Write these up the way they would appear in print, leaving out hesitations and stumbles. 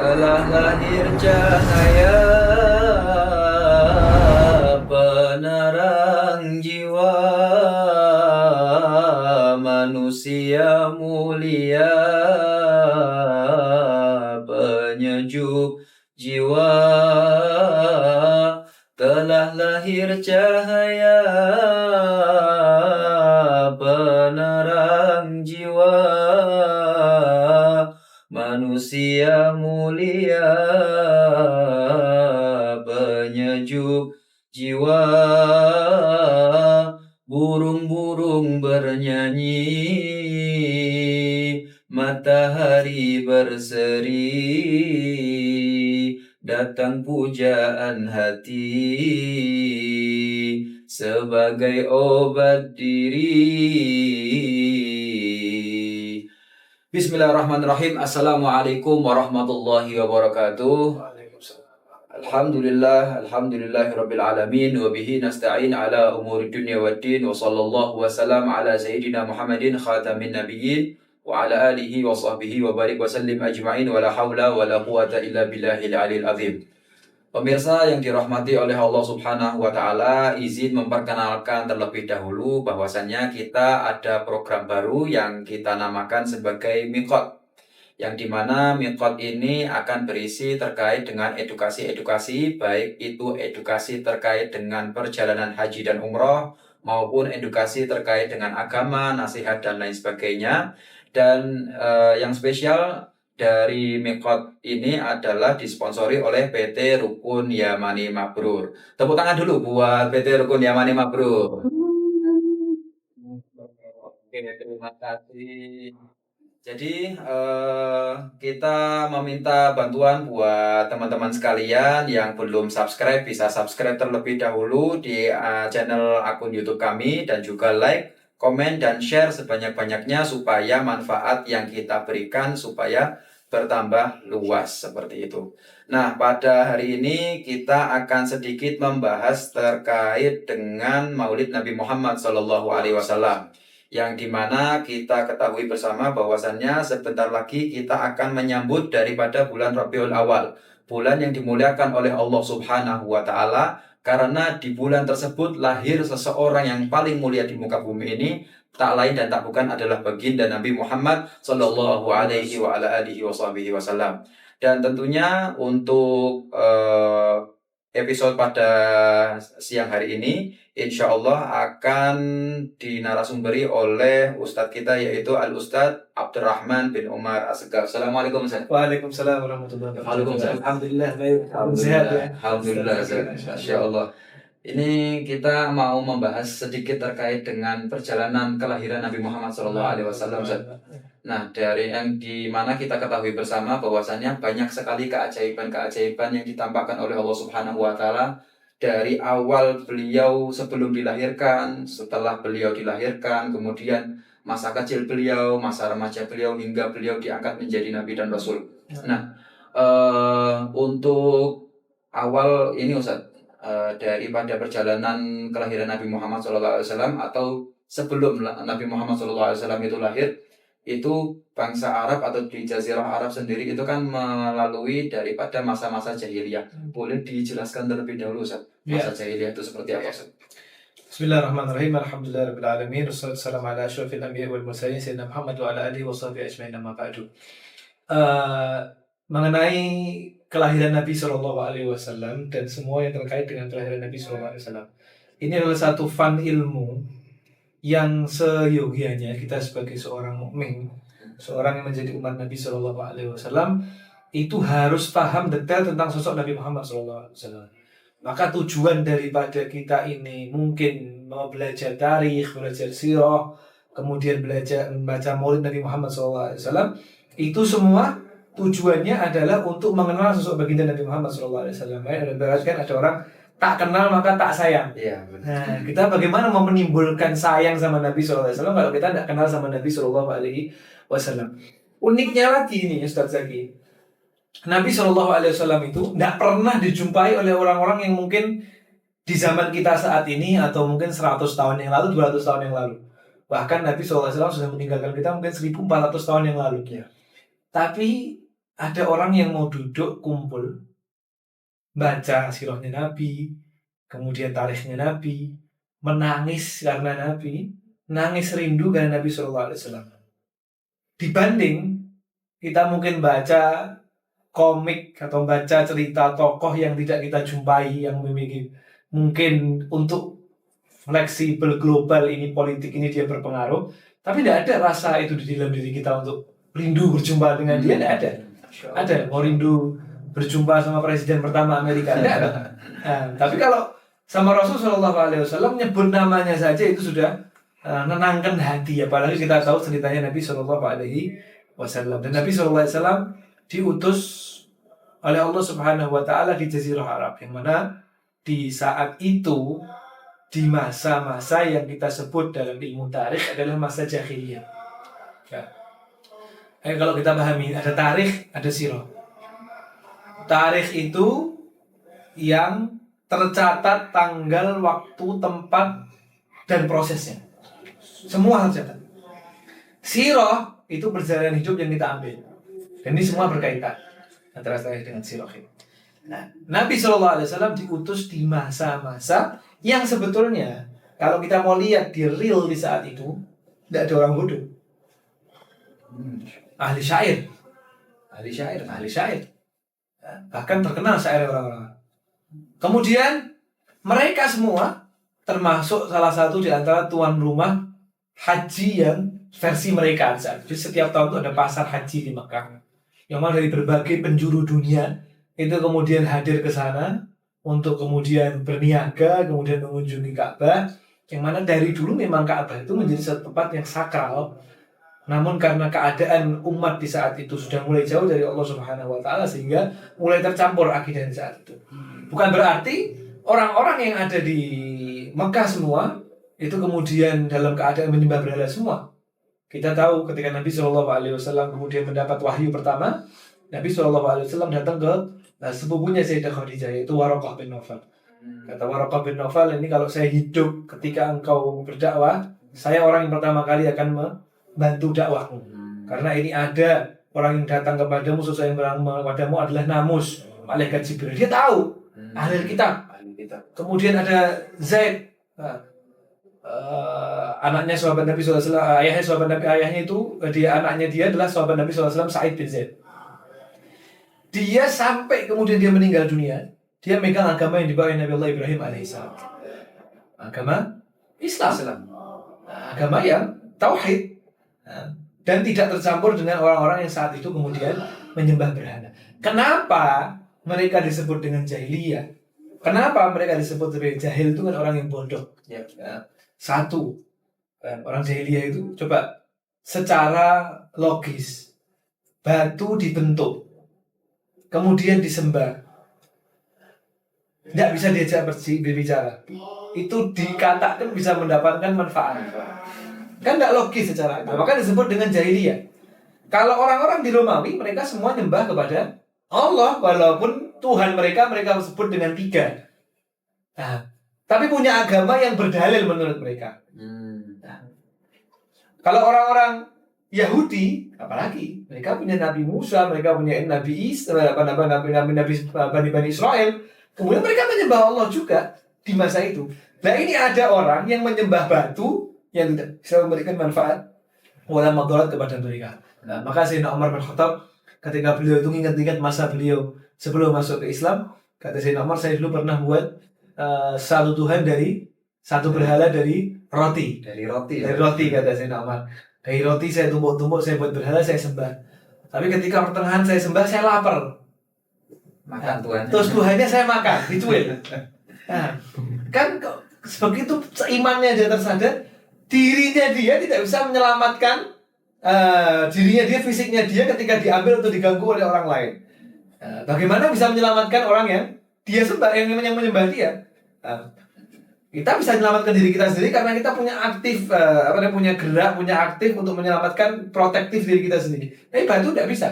Telah lahir cahaya penerang jiwa, manusia mulia penyejuk jiwa. Telah lahir cahaya penerang jiwa, manusia mulia penyejuk jiwa. Burung-burung bernyanyi, matahari berseri, datang pujaan hati sebagai obat diri. Bismillahirrahmanirrahim. Assalamualaikum warahmatullahi wabarakatuh. Alhamdulillahirabbil alamin wa bihi nasta'in ala umuri dunya waddin wa sallallahu wasallam ala sayyidina Muhammadin khatamin nabiyyin wa ala alihi wa sahbihi wa barik wa sallim ajma'in wa la hawla wa la quwata illa billahil aliyil azim. Pemirsa yang dirahmati oleh Allah Subhanahu wa taala, izin memperkenalkan terlebih dahulu bahwasannya kita ada program baru yang kita namakan sebagai Miqat. Yang dimana Miqat ini akan berisi terkait dengan edukasi-edukasi, baik itu edukasi terkait dengan perjalanan haji dan umroh, maupun edukasi terkait dengan agama, nasihat, dan lain sebagainya. Dan yang spesial dari Miqat ini adalah disponsori oleh PT Rukun Yamani Mabrur. Tepuk tangan dulu buat PT Rukun Yamani Mabrur. Oke, terima kasih. Jadi kita meminta bantuan buat teman-teman sekalian yang belum subscribe, bisa subscribe terlebih dahulu di channel akun YouTube kami, dan juga like, komen, dan share sebanyak-banyaknya supaya manfaat yang kita berikan supaya bertambah luas seperti itu. Nah, pada hari ini kita akan sedikit membahas terkait dengan Maulid Nabi Muhammad SAW, yang dimana kita ketahui bersama bahwasannya sebentar lagi kita akan menyambut daripada bulan Rabiul Awal, bulan yang dimuliakan oleh Allah Subhanahu wa taala, karena di bulan tersebut lahir seseorang yang paling mulia di muka bumi ini, tak lain dan tak bukan adalah baginda Nabi Muhammad sallallahu alaihi wa ala alihi wasallam. Dan tentunya untuk episode pada siang hari ini insya Allah akan dinarasumberi oleh Ustadz kita, yaitu Al-Ustadz Abdurrahman bin Umar Assegaf. Assalamualaikum Ustadz. Waalaikumsalam warahmatullahi wabarakatuh. Waalaikumsalam. Alhamdulillah baik. Sehat ya. Alhamdulillah. Masya Allah. Ini kita mau membahas sedikit terkait dengan perjalanan kelahiran Nabi Muhammad SAW. Nah, dari yang dimana kita ketahui bersama bahwasannya banyak sekali keajaiban-keajaiban yang ditampakkan oleh Allah Subhanahu wa taala dari awal beliau sebelum dilahirkan, setelah beliau dilahirkan, kemudian masa kecil beliau, masa remaja beliau, hingga beliau diangkat menjadi nabi dan rasul. Nah, untuk awal ini Ustaz, daripada perjalanan kelahiran Nabi Muhammad SAW atau sebelum Nabi Muhammad SAW itu lahir, itu bangsa Arab atau di Jazirah Arab sendiri itu kan melalui daripada masa-masa jahiliyah. Boleh dijelaskan terlebih dahulu Ustaz, masa jahiliyah itu seperti apa Ustaz? Bismillahirrahmanirrahim. Alhamdulillahirabbil alamin. Wassalatu ala asyrofil anbiya'i wal mursalin sayyidina Muhammad wa ala alihi washabihi ajmain, amma ba'du. Mengenai kelahiran Nabi SAW dan semua yang terkait dengan kelahiran Nabi SAW, ini adalah satu fun ilmu yang seyogianya kita sebagai seorang mukmin, seorang yang menjadi umat Nabi SAW, itu harus paham detail tentang sosok Nabi Muhammad SAW. Maka tujuan daripada kita ini mungkin mau belajar tarikh, belajar sirah, kemudian belajar membaca maulid Nabi Muhammad SAW, itu semua tujuannya adalah untuk mengenal sosok baginda Nabi Muhammad SAW. Kan ada orang tak kenal maka tak sayang. Iya, Nah, kita bagaimana mau menimbulkan sayang sama Nabi SAW kalau kita tidak kenal sama Nabi SAW? Uniknya lagi nih Ustaz Zaki, Nabi SAW itu tidak pernah dijumpai oleh orang-orang yang mungkin di zaman kita saat ini atau mungkin 100 tahun yang lalu, 200 tahun yang lalu. Bahkan Nabi SAW sudah meninggalkan kita mungkin 1400 tahun yang lalu. Ya. Tapi ada orang yang mau duduk kumpul baca sirahnya Nabi, kemudian tarikhnya Nabi, menangis karena Nabi, nangis rindu karena Nabi SAW. Dibanding kita mungkin baca komik atau baca cerita tokoh yang tidak kita jumpai, yang memiliki mungkin untuk fleksibel global, ini politik ini dia berpengaruh, tapi tidak ada rasa itu di dalam diri kita untuk rindu berjumpa dengan dia. Tidak ada mau rindu berjumpa sama presiden pertama Amerika, tidak ada. Nah, tapi kalau sama Rasul SAW nyebut namanya saja itu sudah menenangkan hati, apalagi kita tahu ceritanya Nabi SAW. Dan Nabi SAW diutus oleh Allah Subhanahu wa Ta'ala di Jazirah Arab, yang mana di saat itu, di masa-masa yang kita sebut dalam ilmu tarikh adalah masa jahiliyah. Ya. Kalau kita pahami, ada tarikh, ada sirah. Tarikh itu yang tercatat tanggal, waktu, tempat, dan prosesnya. Semua harus catat. Sirah itu perjalanan hidup yang kita ambil. Dan ini semua berkaitan antara saya dengan sirah. Nah, Nabi SAW diutus di masa-masa yang sebetulnya kalau kita mau lihat di real di saat itu tidak ada orang bodoh. Ahli syair. Bahkan terkenal syair orang-orang. Kemudian mereka semua termasuk salah satu di antara tuan rumah haji yang versi mereka. Jadi setiap tahun itu ada pasar haji di Mekah, yang mana dari berbagai penjuru dunia itu kemudian hadir ke sana untuk kemudian berniaga, kemudian mengunjungi Ka'bah, yang mana dari dulu memang Ka'bah itu menjadi satu tempat yang sakral. Namun karena keadaan umat di saat itu sudah mulai jauh dari Allah Subhanahu wa Ta'ala, sehingga mulai tercampur akidah di saat itu. Bukan berarti orang-orang yang ada di Mekah semua itu kemudian dalam keadaan menyembah berhala semua. Kita tahu ketika Nabi SAW kemudian mendapat wahyu pertama, Nabi SAW datang ke sepupunya Sayyidah Khadijah, yaitu Waraqah bin Nawfal. Kata Waraqah bin Nawfal, ini kalau saya hidup ketika engkau berdakwah, saya orang yang pertama kali akan membantu dakwahmu. Karena ini ada orang yang datang kepadamu, sesuai yang berang kepadamu adalah Namus, malaikat Jibril. Dia tahu ahli kitab. Kemudian ada Zaid, anaknya sahabat Nabi SAW, ayahnya sahabat Nabi, ayahnya itu anaknya dia adalah sahabat Nabi SAW, Sa'id bin Zaid. Dia sampai kemudian dia meninggal dunia, dia megang agama yang dibawa Nabi Allah Ibrahim alaihissalam, agama Islam. Agama yang tauhid, dan tidak tercampur dengan orang-orang yang saat itu kemudian menyembah berhala. Kenapa mereka disebut dengan jahiliyah? Kenapa mereka disebut sebagai jahil? Itu kan orang yang bodoh. Satu, orang jahiliyah itu coba secara logis, batu dibentuk, kemudian disembah, tidak bisa diajak berbicara, itu dikatakan bisa mendapatkan manfaat. Kan tidak logis secara itu. Maka disebut dengan jahiliyah. Kalau orang-orang di Romawi, mereka semua nyembah kepada Allah, walaupun Tuhan mereka sebut dengan 3. Nah, tapi punya agama yang berdalil menurut mereka. Nah, kalau orang-orang Yahudi, apalagi mereka punya Nabi Musa, mereka punya Nabi Isa, Nabi Israel. Kemudian mereka menyembah Allah juga di masa itu. Nah, ini ada orang yang menyembah batu yang tidak bisa memberikan manfaat wala madarat kepada mereka. Nah, maka Sayyidina Umar bin Khattab ketika beliau itu ingat-ingat masa beliau sebelum masuk ke Islam, kata Sayyidina Umar, saya dulu pernah buat satu Tuhan dari satu berhala dari roti. Dari roti kata Sayyidina Umar. Dari roti saya tumbuk-tumbuk, saya buat berhala, saya sembah. Tapi ketika pertengahan saya sembah, saya lapar. Makan Tuhan. Terus Tuhannya saya makan, dicuil. Nah, kan begitu seimannya dia tersadar, dirinya dia tidak bisa menyelamatkan dirinya dia, fisiknya dia ketika diambil atau diganggu oleh orang lain. Bagaimana bisa menyelamatkan orang yang dia sembah, yang menyembah dia? Kita bisa menyelamatkan diri kita sendiri karena kita punya aktif, punya gerak, punya aktif untuk menyelamatkan protektif diri kita sendiri. Tapi batu tidak bisa.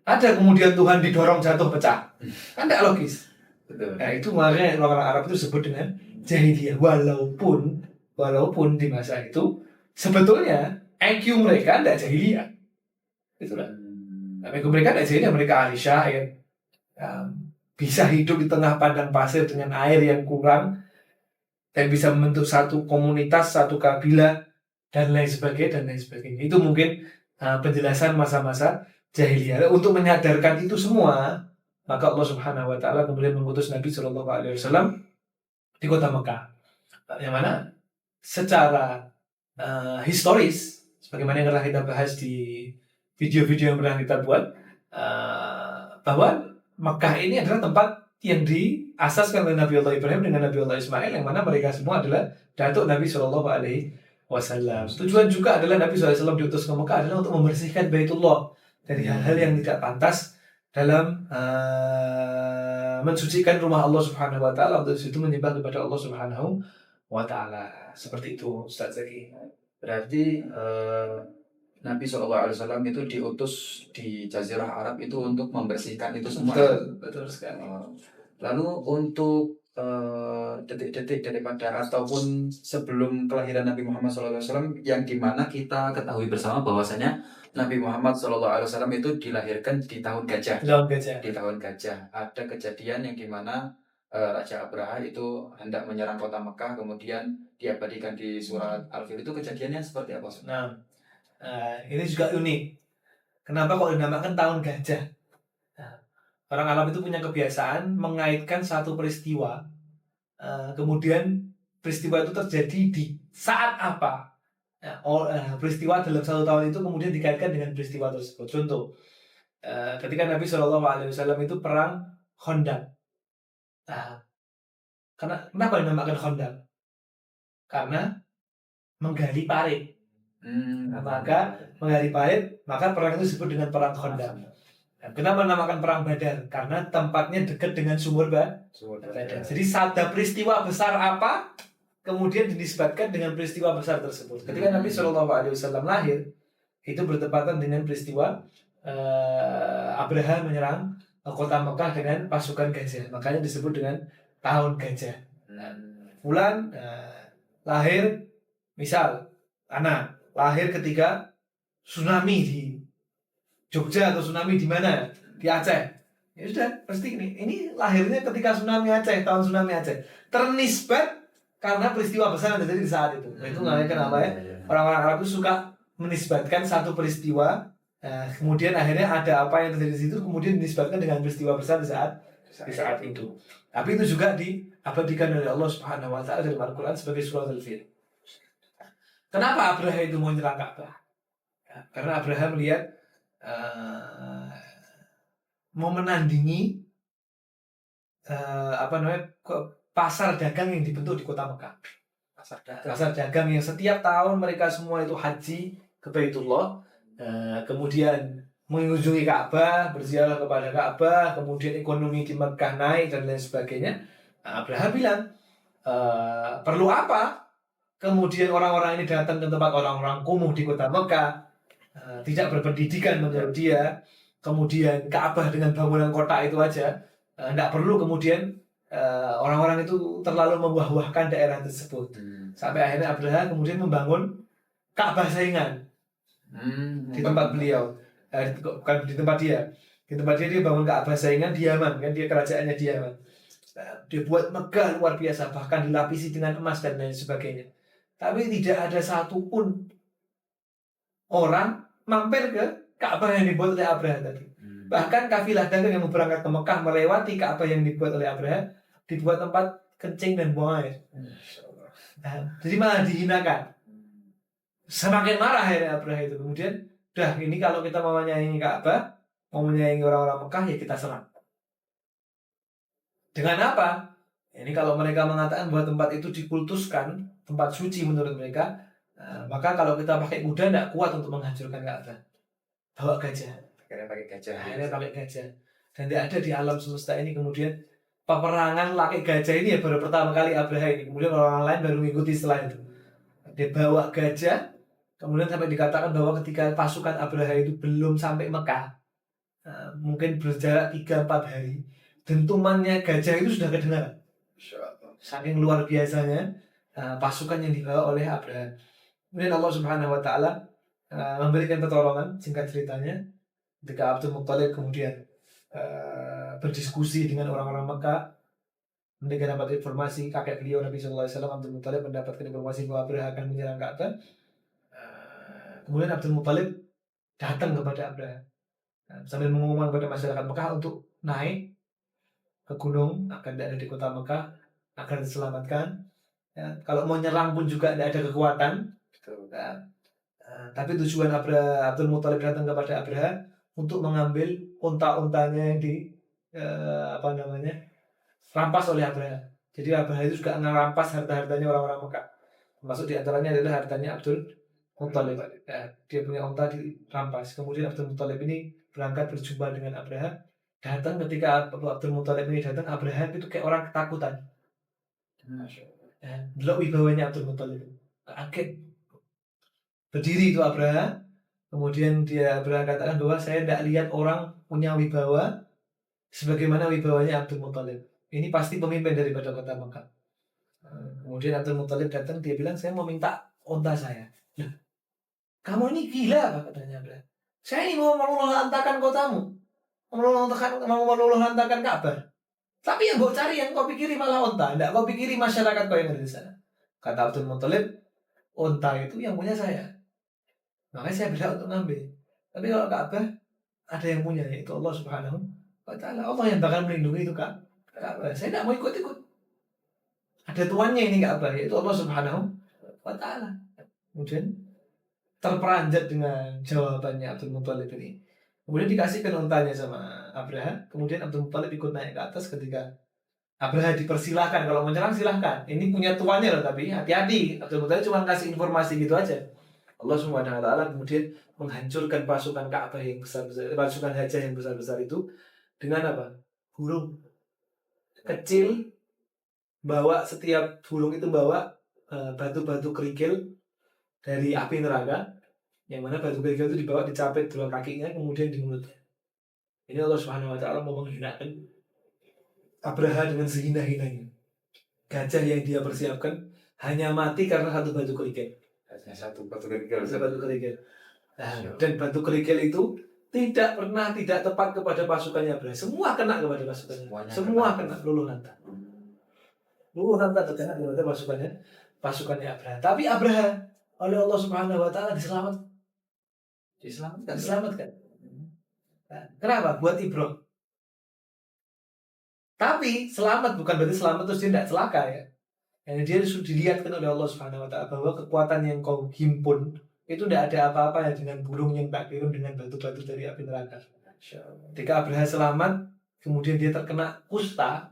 Ada kemudian Tuhan didorong jatuh pecah, kan tidak logis. Betul. Nah, itu makanya orang Arab itu disebut dengan jahiliyah, walaupun di masa itu sebetulnya IQ mereka tidak jahiliyah. Itulah. Tapi mereka dari sini mereka ahli syair, bisa hidup di tengah padang pasir dengan air yang kurang dan bisa membentuk satu komunitas, satu kabilah dan lain sebagainya dan lain sebagainya. Itu mungkin penjelasan masa-masa jahiliyah. Untuk menyadarkan itu semua, maka Allah Subhanahu wa taala kemudian mengutus Nabi Shallallahu alaihi wasallam di kota Mekah. Yang mana secara historis, sebagaimana yang telah kita bahas di video-video yang pernah kita buat, bahwa Mekah ini adalah tempat yang diasaskan oleh Nabi Allah Ibrahim dengan Nabi Allah Ismail, yang mana mereka semua adalah datuk Nabi Shallallahu alaihi wasallam. Tujuan juga adalah Nabi SAW diutus ke Mekah adalah untuk membersihkan Baitullah dari hal-hal yang tidak pantas dalam mensucikan rumah Allah Subhanahu wa taala, untuk situ menyembah kepada Allah Subhanahu wa taala. Seperti itu, Ustaz Zaki. Berarti Nabi SAW itu diutus di Jazirah Arab itu untuk membersihkan itu semua. Betul sekali. Lalu untuk detik-detik daripada ataupun sebelum kelahiran Nabi Muhammad SAW, yang dimana kita ketahui bersama bahwasanya Nabi Muhammad SAW itu dilahirkan di tahun gajah. Di tahun gajah. Ada kejadian yang dimana Raja Abraha itu hendak menyerang kota Mekah, kemudian diabadikan di surat Al-Fil. Itu kejadiannya seperti apa? Nah, ini juga unik. Kenapa kok dinamakan tahun gajah? Nah, orang Arab itu punya kebiasaan mengaitkan satu peristiwa, kemudian peristiwa itu terjadi di saat apa. Peristiwa dalam satu tahun itu kemudian dikaitkan dengan peristiwa tersebut. Contoh, ketika Nabi SAW itu perang Khandaq. Kenapa dinamakan Khandaq? Karena menggali parit. Maka menggali parit, maka perang itu disebut dengan perang Khandaq. Kenapa dinamakan perang Badar? Karena tempatnya dekat dengan sumur Badar. Jadi ada peristiwa besar apa, kemudian dinisbatkan dengan peristiwa besar tersebut. Ketika Nabi SAW lahir, itu bertepatan dengan peristiwa Abraha menyerang kota Mekah dengan pasukan gajah. Makanya disebut dengan tahun gajah. Bulan lahir, misal anak lahir ketika tsunami di Jogja atau tsunami di mana? Di Aceh. Ya sudah, pasti ini lahirnya ketika tsunami Aceh, tahun tsunami Aceh. Ternisbat karena peristiwa besar yang terjadi di saat itu. Nah, itu namanya kenapa ya? Orang-orang Arab itu suka menisbatkan satu peristiwa, kemudian akhirnya ada apa yang terjadi di situ, kemudian dinisbatkan dengan peristiwa besar di saat itu. Tapi itu juga diabadikan oleh Allah Subhanahu wa taala dalam Al-Qur'an sebagai surat Al-Fil. Kenapa Abraha itu mau menyerang Ka'bah? Karena Abraha melihat mau menandingi pasar dagang yang dibentuk di kota Mekah. Pasar dagang yang setiap tahun mereka semua itu haji ke Baitullah, kemudian mengunjungi Ka'bah, berziarah kepada Ka'bah, kemudian ekonomi di Mekah naik dan lain sebagainya. Abraha bilang, perlu apa? Kemudian orang-orang ini datang ke tempat orang-orang kumuh di kota Mekah, tidak berpendidikan menurut dia. Kemudian Ka'bah dengan bangunan kota itu aja, tidak perlu kemudian orang-orang itu terlalu membuah-buahkan daerah tersebut. Sampai akhirnya Abraha kemudian membangun Ka'bah saingan di tempat beliau, bukan di tempat dia. Di tempat dia bangun Ka'bah saingan di Yaman, kan dia kerajaannya di Yaman. Dia buat megah luar biasa, bahkan dilapisi dengan emas dan lain sebagainya. Tapi tidak ada satupun orang mampir ke Ka'bah yang dibuat oleh Abraha tadi. Bahkan kafilah dagang yang berangkat ke Mekah melewati Ka'bah yang dibuat oleh Abraha, dibuat tempat kencing dan buang air. Jadi malah dihinakan. Semakin marah akhirnya Abraha itu. Kemudian, ini kalau kita mau menyayangi Ka'bah, mau menyayangi orang-orang Mekah, ya kita serang. Dengan apa? Ini kalau mereka mengatakan bahwa tempat itu dikultuskan, tempat suci menurut mereka, maka kalau kita pakai kuda tidak kuat untuk menghancurkan Ka'bah. Bawa gajah. Akhirnya pakai gajah. Dan tidak ada di alam semesta ini kemudian peperangan pakai gajah ini ya baru pertama kali Abraha ini. Kemudian orang lain baru mengikuti setelah itu. Dia bawa gajah, kemudian sampai dikatakan bahwa ketika pasukan Abraha itu belum sampai Mekah, mungkin berjarak 3-4 hari, dentumannya gajah itu sudah kedengaran. Saking luar biasanya pasukan yang dibawa oleh Abraha. Kemudian Allah Subhanahu wa taala memberikan pertolongan, singkat ceritanya. Ketika Abdul Muthalib kemudian berdiskusi dengan orang-orang Mekah, mereka dapat informasi kakek beliau Nabi Sallallahu Alaihi Wasallam Abdul Muthalib mendapatkan informasi bahwa Abraha akan menyerang Ka'bah. Kemudian Abdul Muthalib datang kepada Abraha sambil mengumumkan kepada masyarakat Mekah untuk naik ke gunung akan ada di kota Mekah akan diselamatkan. Ya, kalau mau nyerang pun juga tidak ada kekuatan. Nah, tapi tujuan Abdul Muthalib datang kepada Abraha untuk mengambil unta-untanya yang rampas oleh Abraha. Jadi Abraha itu juga merampas harta-hartanya orang-orang Mekah. Termasuk di antaranya adalah hartanya Abdul Muthalib. Ya, dia punya unta dirampas. Kemudian Abdul Muthalib ini berangkat berjumpa dengan Abraha. Datang ketika Abdul Muthalib ini datang, Abraha itu kayak orang ketakutan. Ya, delok wibawanya Abdul Muthalib. Kaget. Berdiri itu Abraha. Kemudian Abraha katakan bahwa saya tidak lihat orang punya wibawa sebagaimana wibawanya Abdul Muthalib. Ini pasti pemimpin daripada kota Mekah. Kemudian Abdul Muthalib datang, dia bilang saya mau minta unta saya. Loh, kamu ini gila apa katanya Abraha? Saya ini mau meluluh-lantakan kotamu, mau meluluh-lantakan Ka'bah. Tapi yang kau cari, yang kau pikiri malah unta, tidak kau pikiri masyarakat kau yang ada di sana. Kata Abdul Muthalib, unta itu yang punya saya. Makanya saya berhak untuk ngambil. Tapi kalau Ka'bah ada yang punya, yaitu Allah Subhanahu wa Ta'ala. Allah yang bakal melindungi itu Ka'bah. Saya tidak mau ikut-ikut. Ada tuannya ini Ka'bah, yaitu Allah Subhanahu wa Ta'ala. Kemudian terperanjat dengan jawabannya Abdul Muthalib ini. Kemudian dikasihkan untanya sama Abraha. Kemudian Abdul Muthalib ikut naik ke atas ketika Abraha dipersilahkan. Kalau menyerang silahkan. Ini punya tuannya loh, tapi hati-hati. Abdul Muthalib cuma kasih informasi gitu aja. Allah Subhanahu wa Ta'ala kemudian menghancurkan pasukan Ka'bah yang besar-besar, pasukan Hajjah yang besar-besar itu dengan apa? Burung kecil, burung itu bawa batu-batu kerikil dari api neraka, yang mana batu kerikil itu dibawa dicapit dua kakinya kemudian di mulutnya. Ini Allah Subhanahu wa Ta'ala mau menghinakan Abraha dengan sehina-hinanya. Gajah yang dia persiapkan hanya mati karena satu batu kerikil. Hanya satu batu kerikil. Dan batu kerikil itu tidak tepat kepada pasukannya Abraha. Semua kena kepada pasukannya. Semua kena luluh lantak. Luluh lantak terkena kepada pasukannya Abraha. Tapi Abraha oleh Allah Subhanahu wa Ta'ala diselamatkan. Nah, kenapa? Buat ibrah. Tapi selamat bukan berarti selamat terus dia tidak celaka ya. Yang dia sudah dilihatkan oleh Allah Subhanahu wa Ta'ala bahwa kekuatan yang kau himpun itu tidak ada apa-apa ya dengan burung yang tak kirim dengan batu-batu dari api neraka. Ketika Abraha selamat, kemudian dia terkena kusta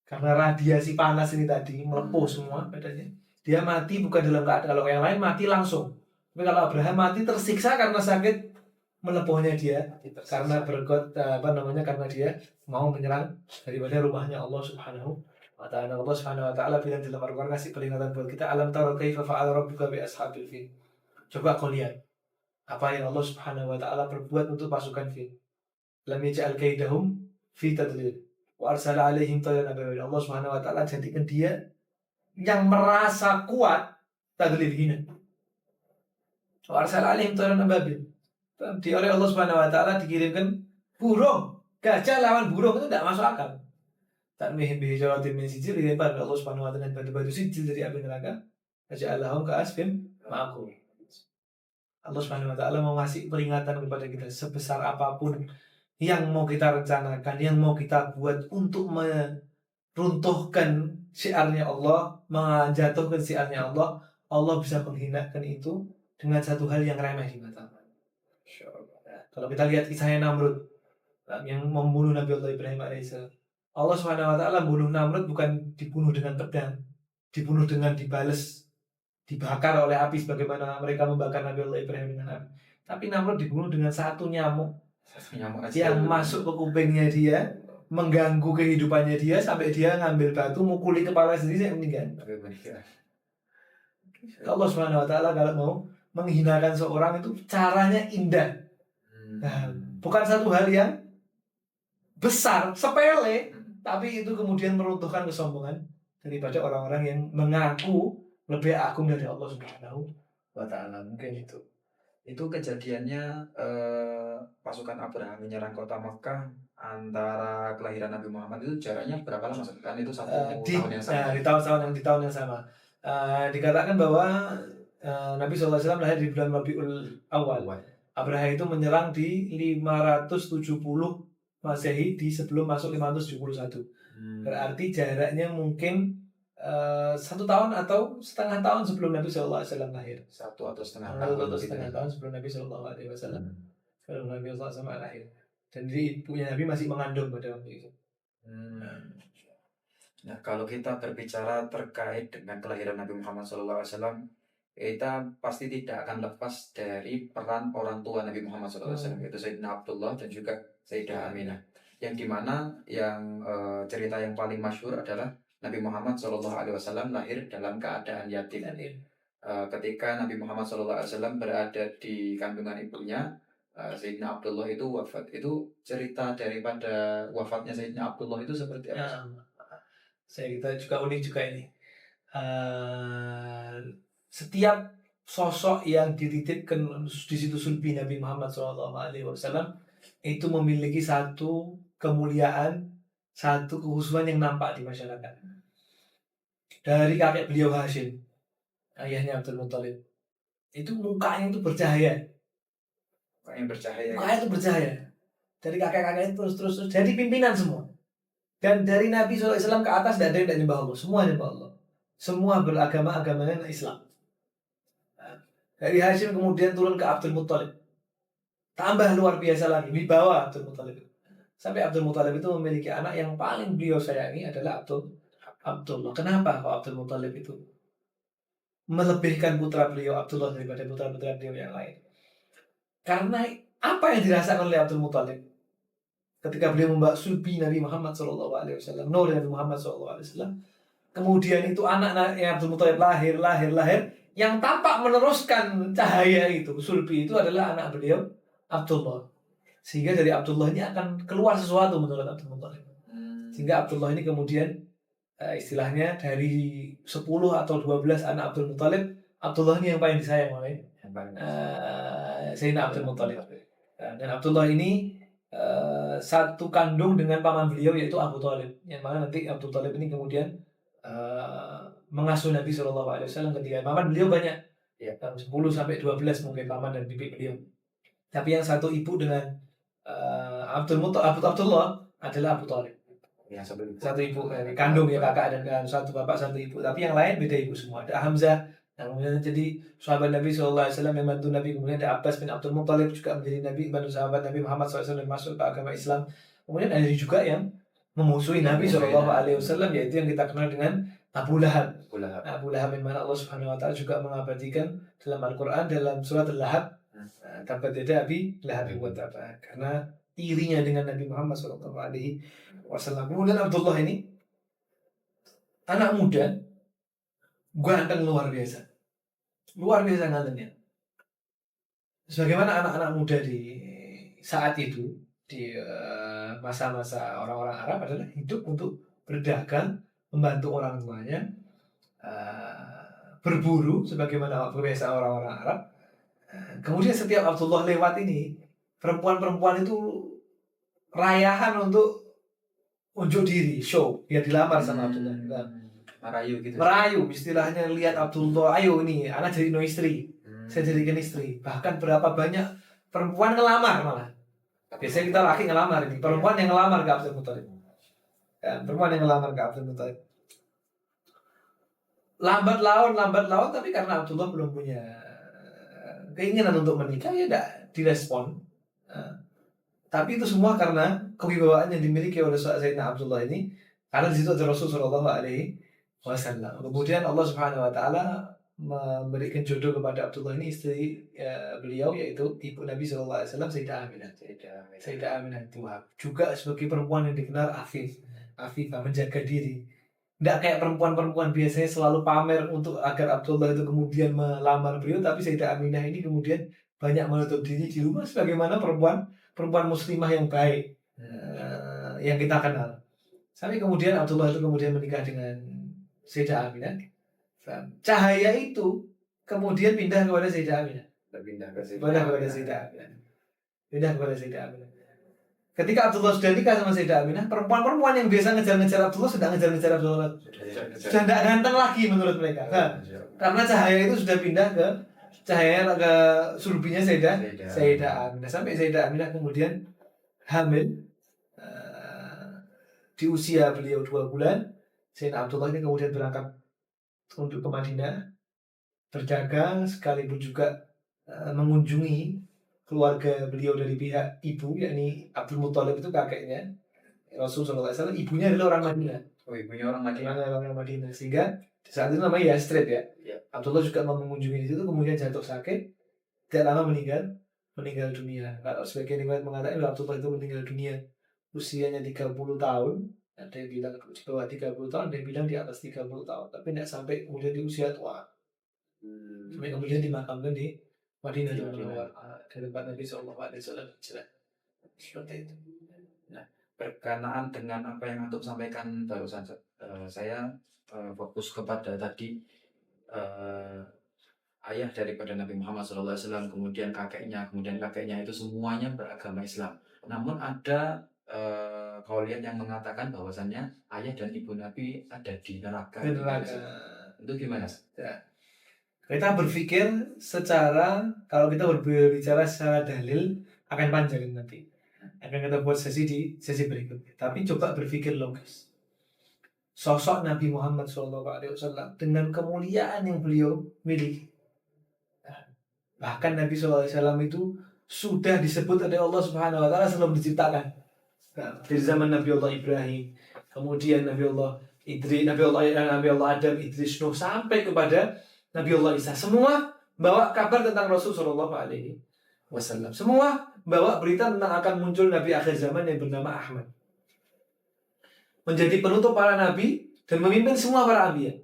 karena radiasi panas ini tadi melepuh semua badannya. Dia mati bukan dalam keadaan, kalau yang lain mati langsung. Tapi kalau Abraha mati tersiksa karena sakit melepuhnya dia karena karena dia mau menyerang daripada rumahnya Allah Subhanahu wa Ta'ala. Allah Subhanahu wa Ta'ala bilang dalam Al-Qur'an kasih peringatan buat kita, alam tara kaifa fa'ala rabbuka bi ashabil fil. Coba kau lihat apa yang Allah Subhanahu wa Ta'ala perbuat untuk pasukan fil. Lam yaj'al kaidahum fi tadlil wa arsala alaihim tayran ababil. Allah Subhanahu wa Ta'ala jadikan dia yang merasa kuat tadlil hina. Wa arsala alaihim tayran ababil. Oleh Allah Subhanahu wa Ta'ala dikirimkan burung. Gajah lawan burung itu tidak masuk akal. Tak mihbi jawatin min sijil dilempar oleh Allah Subhanahu wa Ta'ala dengan batu-batu sijil dari api neraka. Aja'alahum ka'asfin ma'akul. Allah Subhanahu wa Ta'ala mau ngasih peringatan kepada kita sebesar apapun yang mau kita rencanakan, yang mau kita buat untuk meruntuhkan syiarnya Allah, menjatuhkan syiarnya Allah, Allah bisa menghinakan itu dengan satu hal yang remeh di mata. Kalau kita lihat kisahnya Namrud yang membunuh Nabi Allah Ibrahim alaihissalam, Allah Subhanahu wa Ta'ala membunuh Namrud bukan dibunuh dengan pedang, dibunuh dengan dibakar oleh api sebagaimana mereka membakar Nabi Allah Ibrahim dengan api. Tapi Namrud dibunuh dengan satu nyamuk yang masuk ke kupingnya dia, mengganggu kehidupannya dia sampai dia ngambil batu mukuli kepala sendiri sampai meninggal. Allah Subhanahu wa Ta'ala kalau mau menghinakan seorang itu caranya indah. Nah, bukan satu hal yang besar, sepele, tapi itu kemudian meruntuhkan kesombongan daripada orang-orang yang mengaku lebih agung dari Allah Subhanahu wa Ta'ala. Mungkin itu Itu kejadiannya pasukan Abraham menyerang kota Mekah antara kelahiran Nabi Muhammad itu jaraknya berapa lama? Kan itu satu tahun yang sama. Di tahun yang sama. Dikatakan bahwa Nabi SAW lahir di bulan Rabiul Awal. Abraha itu menyerang di 570 Masehi di sebelum masuk 571. Berarti jaraknya mungkin 1 tahun atau setengah tahun sebelum Nabi SAW lahir. 1 atau setengah Atau tahun. setengah tahun sebelum Nabi SAW. Sebelum Nabi SAW lahir. Dan ibunya Nabi masih mengandung pada waktu itu. Nah, kalau kita berbicara terkait dengan kelahiran Nabi Muhammad SAW, kita pasti tidak akan lepas dari peran orang tua Nabi Muhammad SAW, yaitu Sayyidina Abdullah dan juga Sayyidah Aminah. Yang dimana yang cerita yang paling masyhur adalah Nabi Muhammad SAW lahir dalam keadaan yatim. Ketika Nabi Muhammad SAW berada di kandungan ibunya, Sayyidina Abdullah itu wafat. Itu cerita daripada wafatnya Sayyidina Abdullah itu seperti apa? Kita juga unik juga ini. Setiap sosok yang dititipkan di situ sulbi Nabi Muhammad SAW itu memiliki satu kemuliaan, satu kekhususan yang nampak di masyarakat. Dari kakek beliau Hashim, ayahnya Abdul Muthalib, itu mukanya itu bercahaya. Mukanya itu bercahaya. Dari kakek-kakek itu terus jadi pimpinan semua. Dan dari Nabi SAW ke atas tidak ada yang menyembah Allah, semua menyembah Allah. Semua beragama-agamanya Islam. Dari Hashim kemudian turun ke Abdul Muthalib. Tambah luar biasa lagi, di bawah Abdul Muthalib. Sampai Abdul Muthalib itu memiliki anak yang paling beliau sayangi adalah Abdullah. Kenapa kok Abdul Muthalib itu melebihkan putra beliau Abdullah daripada putra-putra beliau yang lain? Karena apa yang dirasakan oleh Abdul Muthalib ketika beliau membawa sulbi Nabi Muhammad SAW, nur Nabi Muhammad SAW, kemudian itu anak yang Abdul Muthalib lahir, yang tampak meneruskan cahaya itu, sulbi itu adalah anak beliau Abdullah. Sehingga dari Abdullah ini akan keluar sesuatu menurut Abdul Muthalib. Sehingga Abdullah ini kemudian istilahnya dari 10 atau 12 anak Abdul Muthalib, Abdullah ini yang paling disayang oleh Sayyidina Abdul Muthalib. Dan Abdullah ini satu kandung dengan paman beliau yaitu Abu Thalib. Yang mana nanti Abu Thalib ini kemudian mengasuh Nabi SAW ketika paman beliau banyak, 10 sampai 12 mungkin paman dan bibi beliau. Tapi yang satu ibu dengan Abdullah adalah Abu Thalib. Satu ibu kandung ya, kakak dan satu bapak satu ibu. Tapi yang lain beda ibu semua. Ada Hamzah yang kemudian jadi sahabat Nabi SAW yang bantu Nabi. Kemudian ada Abbas bin Abdul Muthalib juga menjadi Nabi, bantu sahabat Nabi Muhammad SAW yang masuk ke agama Islam. Kemudian ada juga yang memusuhi Nabi SAW, yaitu yang kita kenal dengan Abu Lahab. Abu Lahab yang mana Allah Subhanahu Wa Taala juga mengabadikan dalam Al-Quran dalam surat Al-Lahab, tabbat yada Abi Lahab wa tab, karena irinya dengan Nabi Muhammad SAW. Kemudian Abdullah ini anak muda, ganteng luar biasa gantengnya. Sebagaimana anak-anak muda di saat itu di masa-masa orang-orang Arab adalah hidup untuk berdagang, membantu orang tuanya, berburu sebagaimana biasa orang-orang Arab. Kemudian setiap Abdullah lewat ini, perempuan-perempuan itu rayahan untuk unjuk diri, show, biar dilamar sama Abdullah. Merayu gitu. Merayu, istilahnya lihat Abdullah, ayo ini anak jadi istri, saya jadikan istri. Bahkan berapa banyak perempuan ngelamar malah. Biasanya kita laki ngelamar, ini perempuan yang ngelamar ke Abdul Muthalib. Perempuan yang ngelamar ke Abdul Muthalib. Lambat laun, tapi karena Abdullah belum punya keinginan untuk menikah, ya tidak direspon. Tapi itu semua karena kewibawaan yang dimiliki oleh Sayyidina Abdullah ini, karena di situ ada Rasulullah SAW. Kemudian Allah Subhanahu Wa Taala memberikan jodoh kepada Abdullah ini istri beliau, yaitu ibu Nabi SAW, Sayyidah Aminah itu juga sebagai perempuan yang dikenal afifah, menjaga diri. Tidak kayak perempuan-perempuan biasanya selalu pamer untuk agar Abdullah itu kemudian melamar beliau, tapi Sayyidah Aminah ini kemudian banyak menutup diri di rumah sebagaimana perempuan muslimah yang baik yang kita kenal. Sampai kemudian Abdullah itu kemudian menikah dengan Sayyidah Aminah. Cahaya itu kemudian pindah kepada Sayyidah Aminah. Berpindah ke Sayyidah Pindah kepada Aminah. Sayyidah Aminah. Pindah kepada Sayyidah Aminah. Ketika Abdullah sudah nikah sama Sayyidah Aminah, perempuan-perempuan yang biasa ngejar-ngejar Abdullah sudah ngejar-ngejar Abdullah. Sudah tidak ganteng lagi menurut mereka. Nah, karena cahaya itu sudah pindah ke cahaya ke sulbinya Sayyidah Aminah. Sampai Sayyidah Aminah kemudian hamil di usia beliau 2 bulan. Sayyidina Abdullah ini kemudian berangkat untuk ke Madinah, berdagang sekalipun juga mengunjungi keluarga beliau dari pihak ibu, yakni Abdul Muthalib itu kakeknya Rasulullah SAW. Ibunya adalah orang Madinah. Oh, ibunya orang Madinah. Orang Madinah, sehingga di saat itu namanya Yastrib ya. Ya. Abdullah juga mau mengunjungi di situ, kemudian jatuh sakit, tidak lama meninggal dunia. Kalau sebagian riwayat mengatakan Abdullah itu meninggal dunia usianya 30 tahun. Ada yang bilang di bawah 30 tahun, ada yang bilang di atas 30 tahun, tapi tidak sampai kemudian di usia tua. Sampai kemudian dimakamkan di Madinah di tempat Nabi SAW. Seperti itu. Nah, berkenaan dengan apa yang Antum sampaikan barusan, saya fokus kepada tadi ayah daripada Nabi Muhammad SAW, kemudian kakeknya itu semuanya beragama Islam. Namun ada kauliat yang mengatakan bahwasannya ayah dan ibu Nabi ada di neraka. Itu gimana? Ya. Kita berpikir secara, kalau kita berbicara secara dalil akan panjang nanti. Akan kita buat sesi berikutnya. Tapi coba berpikir logis. Sosok Nabi Muhammad SAW dengan kemuliaan yang beliau miliki. Bahkan Nabi SAW itu sudah disebut oleh Allah Subhanahu Wa Taala sebelum diciptakan. Dari zaman Nabi Allah Ibrahim, kemudian Nabi Allah Idris, Nabi Allah Adam, Idris, Nuh, sampai kepada Nabi Allah Isa, semua bawa kabar tentang Rasul Shallallahu Alaihi Wasallam. Semua bawa berita tentang akan muncul Nabi akhir zaman yang bernama Ahmad, menjadi penutup para nabi dan memimpin semua para anbiya.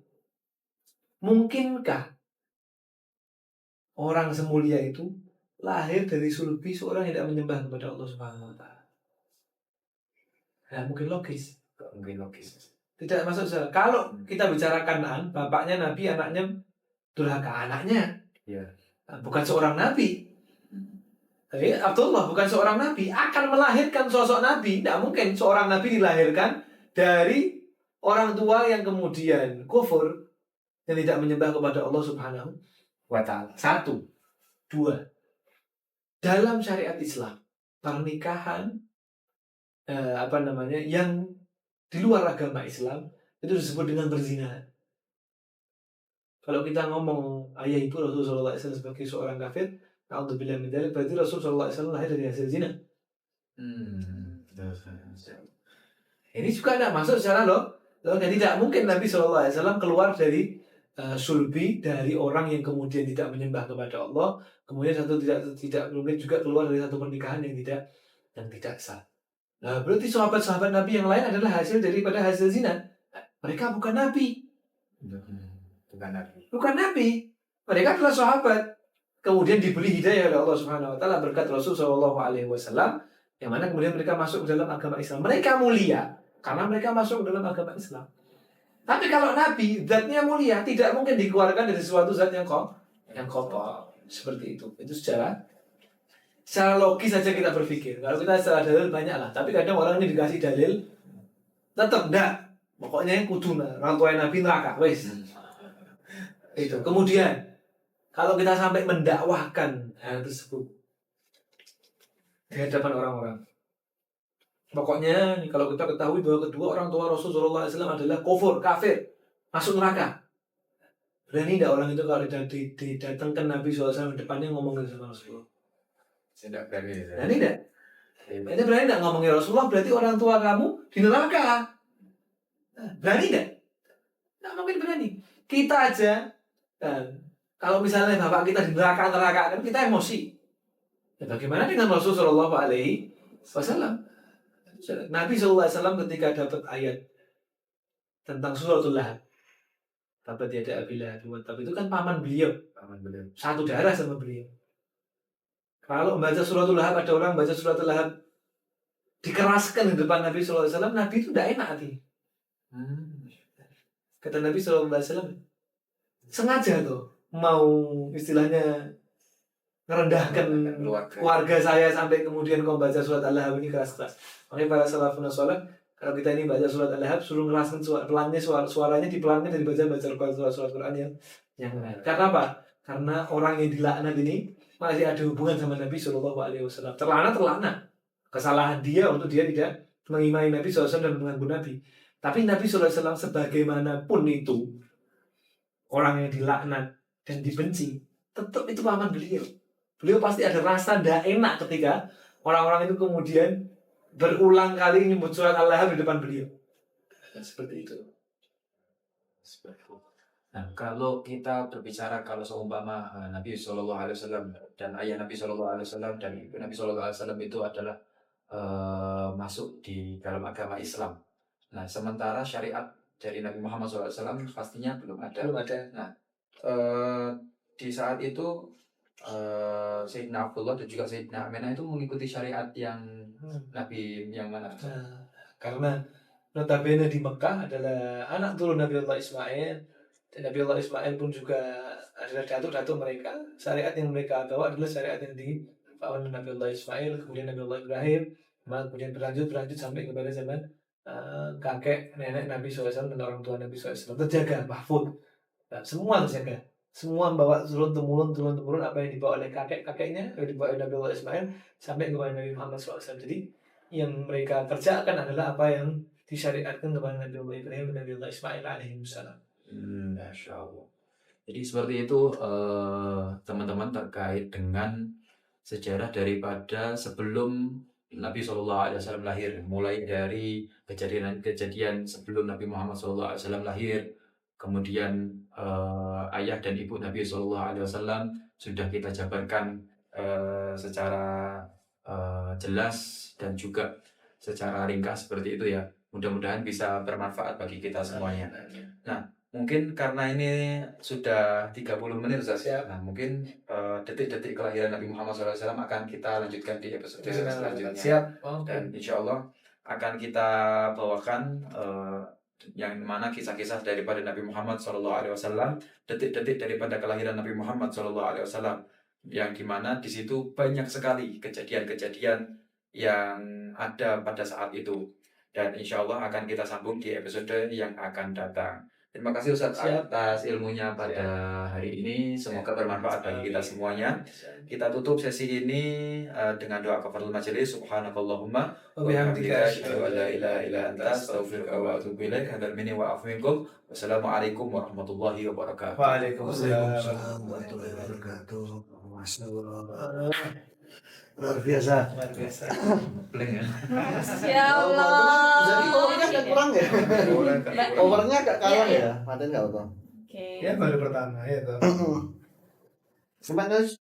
Mungkinkah orang semulia itu lahir dari sulbi seorang yang tidak menyembah kepada Allah Subhanahu Wa Taala? Nah, mungkin logis. Tidak masuk akal. Kalau kita bicara Kanaan, bapaknya Nabi, anaknya durhaka, anaknya. Ya. Bukan seorang Nabi. Abdullah bukan seorang Nabi, akan melahirkan sosok Nabi. Tidak mungkin seorang Nabi dilahirkan dari orang tua yang kemudian kufur, yang tidak menyembah kepada Allah Subhanahu Wa Ta'ala. 1, 2. Dalam syariat Islam, pernikahan yang di luar agama Islam itu disebut dengan berzina. Kalau kita ngomong ayah ibu Rasulullah SAW sebagai seorang kafir, na'udzubillah min dzalik, berarti Rasulullah SAW lahir dari hasil zina. Ini juga tidak masuk secara jadi tidak mungkin Nabi SAW keluar dari sulbi dari orang yang kemudian tidak menyembah kepada Allah, kemudian tidak mungkin juga keluar dari satu pernikahan yang tidak sah. Nah, berarti sahabat-sahabat Nabi yang lain adalah hasil daripada hasil zina. Mereka bukan Nabi. Bukan Nabi. Mereka adalah sahabat. Kemudian diberi hidayah oleh Allah Subhanahu Wa Taala berkat Rasul Shallallahu Alaihi Wasallam, yang mana kemudian mereka masuk ke dalam agama Islam. Mereka mulia karena mereka masuk ke dalam agama Islam. Tapi kalau Nabi, zatnya mulia, tidak mungkin dikeluarkan dari suatu zat yang kotor. Seperti itu. Itu secara logis saja kita berpikir. Kalau kita secara dalil banyak lah. Tapi kadang orang ini dikasih dalil, tetap enggak. Pokoknya yang kudu orang tua Nabi neraka. Wes. Itu. Kemudian kalau kita sampai mendakwahkan hal tersebut di hadapan orang-orang, pokoknya kalau kita ketahui bahwa kedua orang tua Rasulullah SAW adalah kafir, masuk neraka. Berani tidak orang itu kalau didatangkan Nabi SAW depannya ngomongin sama Rasulullah? Tidak berani. Berani tidak? Berani tidak ngomongin Rasulullah, berarti orang tua kamu di neraka. Berani tidak? Tidak mungkin berani. Kita aja, kalau misalnya bapak kita di neraka kan kita emosi. Ya, bagaimana dengan Rasulullah SAW? Nabi SAW ketika dapat ayat tentang suratul Lahab, tabat yada Abi Lahab, itu kan paman beliau, satu darah sama beliau. Kalau membaca suratul Lahab, ada orang baca suratul Lahab dikeraskan di depan Nabi SAW, Nabi itu tidak enak hati. Kata Nabi SAW, sengaja tuh mau istilahnya ngerendahkan Keluarga. keluarga saya sampai kemudian kau baca surat Al-Lahab ini keras-keras. Makanya para salafun saleh, kalau kita ini baca surat Al-Lahab suruh ngerasain suaranya dipelanin dari baca surat Quran yang lain. Karena apa? Karena orang yang dilaknat ini masih ada hubungan sama Nabi Shallallahu Alaihi Wasallam. Terlana, kesalahan dia untuk dia tidak mengimani Nabi SAW dan mengaku Nabi. Tapi Nabi SAW sebagaimanapun itu orang yang dilaknat dan dibenci, tetap itu paman beliau. Beliau pasti ada rasa tidak enak ketika orang-orang itu kemudian berulang kali menyebut surat Al-Lahab di depan beliau. Seperti itu. Nah, kalau kita berbicara kalau seumpama Nabi Shallallahu Alaihi Wasallam dan ayah Nabi Shallallahu Alaihi Wasallam dan ibu Nabi Shallallahu Alaihi Wasallam itu adalah masuk di dalam agama Islam. Nah, sementara syariat dari Nabi Muhammad SAW pastinya belum ada. Nah, di saat itu Sayyidina Abdullah dan juga Sayyidina Aminah itu mengikuti syariat yang Nabi yang mana? Nah, karena notabene di Mekah adalah anak turun Nabi Allah Ismail, dan Nabi Allah Ismail pun juga adalah datuk-datuk mereka. Syariat yang mereka bawa adalah syariat yang dibawa oleh Nabi Allah Ismail, kemudian Nabi Allah Ibrahim, kemudian berlanjut sampai kepada zaman kakek nenek Nabi SAW dan orang tua Nabi SAW. Terjaga, mahfud, semua terjaga. Semua membawa turun temurun apa yang dibawa oleh kakeknya, yang dibawa oleh Nabi Allah Ismail sampai kepada Nabi Muhammad SAW. Jadi yang mereka kerjakan adalah apa yang disyariatkan kepada Nabi Allah Ibrahim dan Nabi Allah Ismail alaihissalam. Masya Allah. Jadi seperti itu teman-teman terkait dengan sejarah daripada sebelum Nabi SAW lahir, mulai dari kejadian sebelum Nabi Muhammad SAW lahir, kemudian ayah dan ibu Nabi SAW sudah kita jabarkan secara jelas dan juga secara ringkas seperti itu ya. Mudah-mudahan bisa bermanfaat bagi kita semuanya. Nah, mungkin karena ini sudah 30 menit Ustaz. Nah, mungkin detik-detik kelahiran Nabi Muhammad SAW akan kita lanjutkan di episode selanjutnya. Siap. Dan insya Allah akan kita bawakan yang mana kisah-kisah daripada Nabi Muhammad SAW, detik-detik daripada kelahiran Nabi Muhammad SAW, yang dimana di situ banyak sekali kejadian-kejadian yang ada pada saat itu. Dan insya Allah akan kita sambung di episode yang akan datang. Terima kasih Ustaz atas ilmunya pada hari ini. Semoga bermanfaat bagi kita semuanya. Kita tutup sesi ini dengan doa kafaratul majelis. Subhanakallahumma wa bihamdika asyhadu an la ilaha illa anta astaghfiruka wa atubu ilaik. Hadal minni wa afu minkum. Wassalamualaikum warahmatullahi wabarakatuh. Waalaikumsalam warahmatullahi wabarakatuh. Masyaallah. Luar biasa. Pleng ya. Ya Allah. Jadi powernya agak kurang ya? Powernya agak kalah ya? Matiin nggak apa? Oke. Ya baru pertama ya toh. Sebenarnya